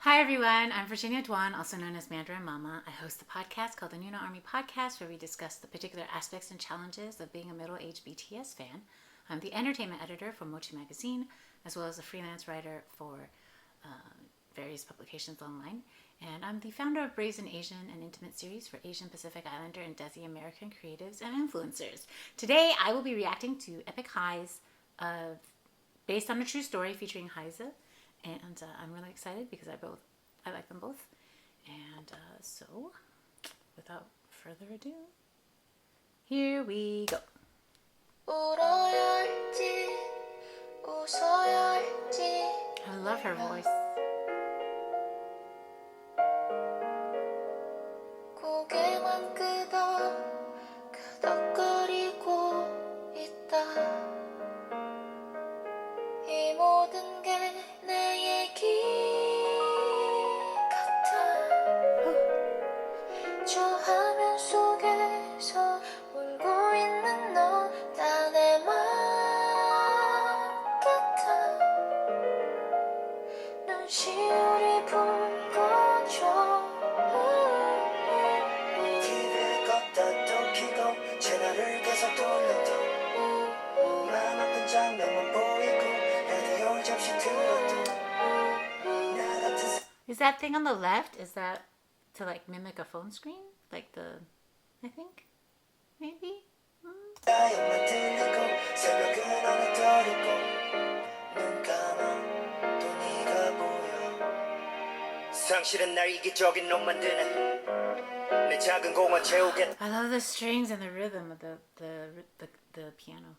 Hi everyone, I'm Virginia Duan, also known as Mandarin Mama. I host a podcast called the Nuna Army Podcast where we discuss the particular aspects and challenges of being a middle-aged BTS fan. I'm the entertainment editor for Mochi Magazine, as well as a freelance writer for various publications online. And I'm the founder of Brazen Asian, an intimate series for Asian Pacific Islander and Desi American creatives and influencers. Today I will be reacting to EPIKHAI's based on a true story featuring HEIZE. And I'm really excited because I like them both. And so, without further ado, here we go. I love her voice. Is that thing on the left, is that to like mimic a phone screen? Like the, I think? Maybe? I love the strings and the rhythm of the piano.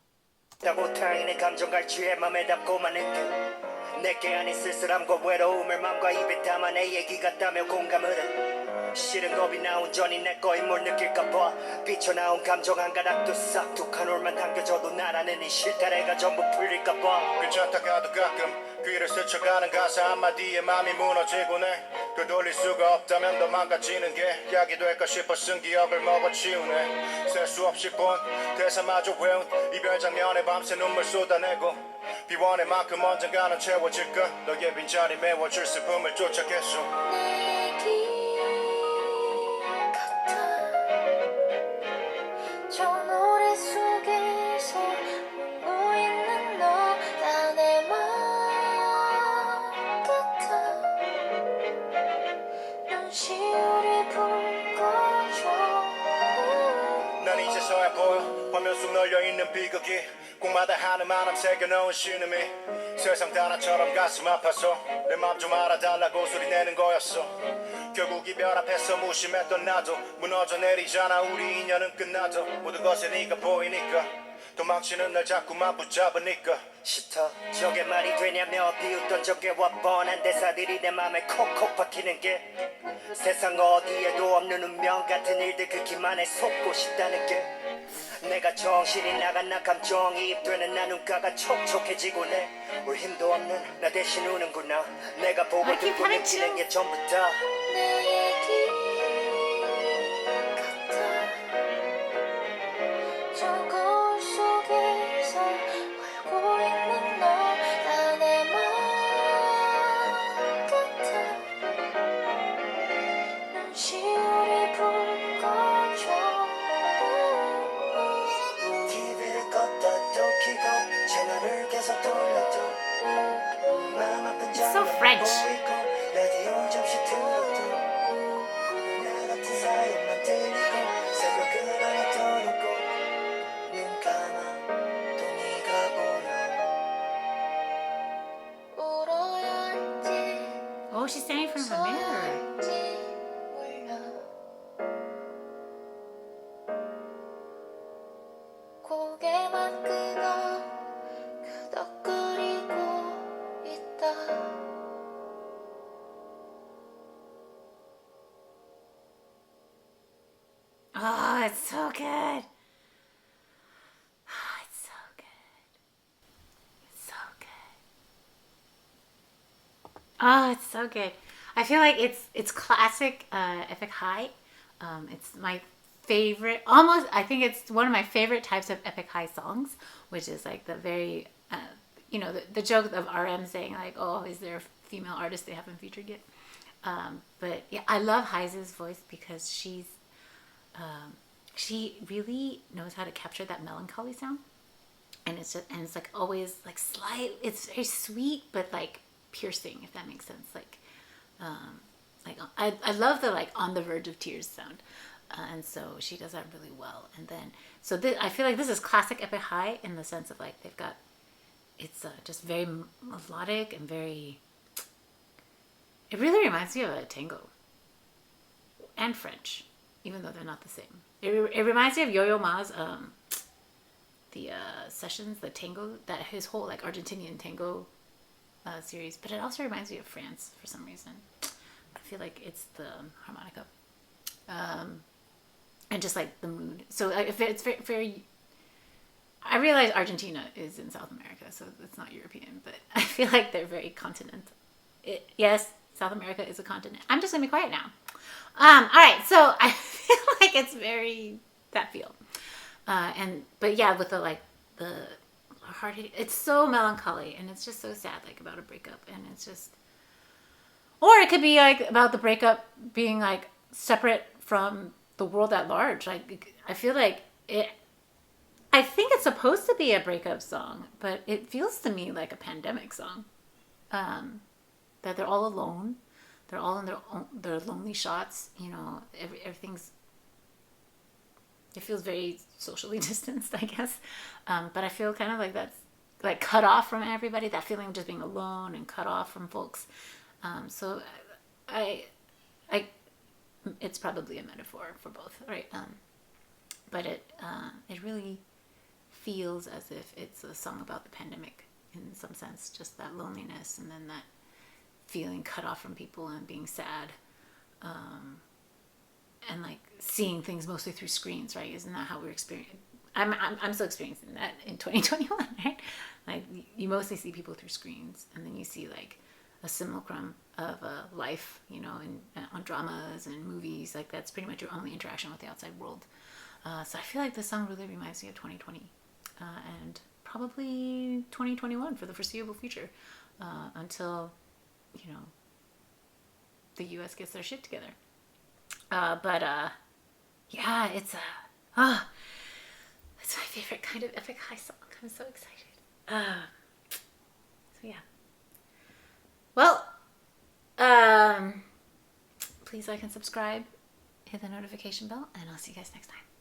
내게 아닌 쓸쓸함과 외로움을 맘과 입에 담아 내 얘기 같다며 공감을 해 싫은 겁이 나온 전이 내 거인 뭘 느낄까봐 삐쳐나온 감정 한 가닥도 싹 두 칸올만 당겨져도 나라는 이 실타래가 전부 풀릴까봐 괜찮다가도 가끔 귀를 스쳐가는 가사 한마디에 맘이 무너지곤 해 되돌릴 수가 없다면 더 망가지는 게 약이 될까 싶어 쓴 기억을 먹어치우네 셀 수 없이 본 대사마저 외운 이별 장면에 밤새 눈물 쏟아내고 비원의 만큼 언젠가는 채워질까 너의 빈자리 메워줄 슬픔을 쫓아겠소 내 길 같아 저 노래 속에서 울고 있는 너 다 내 맘 같아 눈시울이 붉어져 난 이제서야 보여 화면 속 널려있는 비극이 꿈마다 하늘만함 새겨놓은 신음이 세상 단어처럼 가슴 아파서 내 맘 좀 알아달라고 소리내는 거였어 결국 이별 앞에서 무심했던 나도 무너져 내리잖아 우리 인연은 끝나도 모든 것에 네가 보이니까 도망치는 날 자꾸만 붙잡으니까 싫다 저게 말이 되냐며 비웃던 적게와 뻔한 대사들이 내 맘에 콕콕 박히는 게 세상 어디에도 없는 운명 같은 일들 그 기만에 속고 싶다는 게 내가 정신이 나간 나 감정이 입되는 나 눈가가 촉촉해지곤 해울 힘도 없는 나 대신 우는구나 내가 보고 듣고 느끼는 게 전부 다 내 얘기 같아 저 거울 속에서 울고 있는 너 다 내 맘 같아 눈시울이 붉어져 It's so French. Oh, she's standing in front of a mirror. Oh, it's so good. Oh, it's so good. It's so good. Oh, it's so good. I feel like it's classic Epik it's my favorite, almost, I think it's one of my favorite types of Epik songs, which is like the very, the joke of RM saying like, oh, is there a female artist they haven't featured yet? But yeah, I love HEIZE's voice because she really knows how to capture that melancholy sound, and it's like always like slight. It's very sweet, but like piercing, if that makes sense. Like I love the like on the verge of tears sound, and so she does that really well. And then I feel like this is classic Epik in the sense of like they've got it's just very melodic and very. It really reminds me of a tango and French, even though they're not the same. It reminds me of Yo-Yo Ma's the sessions, the tango, that his whole like Argentinian tango series. But it also reminds me of France for some reason. I feel like it's the harmonica, and just like the mood. So if it's very, very, I realize Argentina is in South America, so it's not European, but I feel like they're very continental. Yes, South America is a continent. I'm just gonna be quiet now. All right, so I feel like it's very that feel, but yeah, with the hard hitting, it's so melancholy and it's just so sad, like about a breakup, and it's just, or it could be like about the breakup being like separate from the world at large. Like I feel like it. I think it's supposed to be a breakup song, but it feels to me like a pandemic song. That they're all alone, they're all in their lonely shots. You know, everything's. It feels very socially distanced, I guess, but I feel kind of like that's like cut off from everybody. That feeling of just being alone and cut off from folks. So, I, it's probably a metaphor for both, right? But it really feels as if it's a song about the pandemic in some sense, just that loneliness and then that feeling cut off from people and being sad, and like seeing things mostly through screens, right? Isn't that how we're experiencing? I'm still experiencing that in 2021, right? Like you mostly see people through screens, and then you see like a simulacrum of life, you know, on dramas and movies. Like that's pretty much your only interaction with the outside world. So I feel like this song really reminds me of 2020, and probably 2021 for the foreseeable future, until, you know, the U.S. gets their shit together. Yeah, it's it's my favorite kind of Epik song. I'm so excited. So yeah. Well, please like and subscribe, hit the notification bell, and I'll see you guys next time.